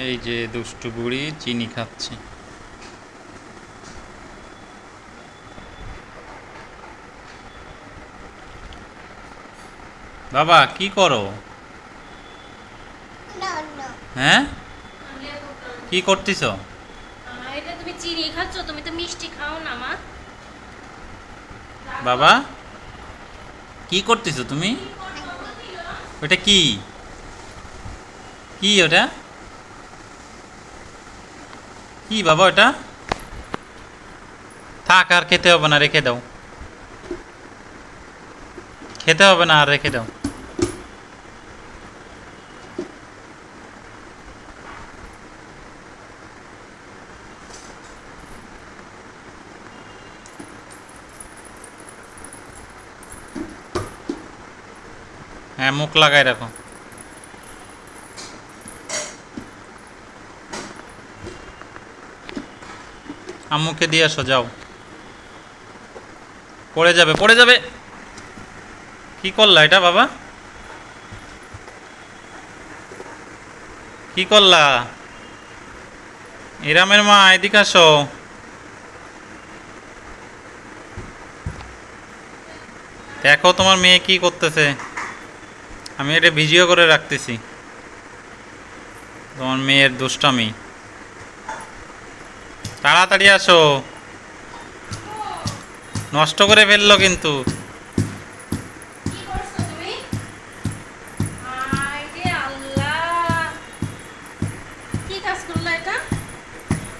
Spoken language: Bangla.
এই যে দুষ্টু বুড়ি চিনি খাচ্ছে। বাবা কি করো? হ্যাঁ, কি করতেছ? এটা তুমি চিনি খাচ্ছ, তুমি তো মিষ্টি খাও না মা। বাবা কি করতেছ তুমি? ওটা কি? কি ওটা? কি বাবা ওটা? থাক, আর খেতে হবে না, রেখে দাও। খেতে হবে না, আর রেখে দাও। হ্যাঁ, মুখ লাগাই রাখো। আম্মুকে দিয়ে আসো, যাও। পড়ে যাবে, পড়ে যাবে। কি করলা এটা বাবা? কি করলা? ইরামের মা, এদিকে আসো। দেখো তোমার মেয়ে কি করতেছে। আমি এটা ভিডিও করে রাখতেছি, তোমার মেয়ের দুষ্টামি। তাড়াতাড়ি আসো, নষ্ট করে ফেললো কিন্তু।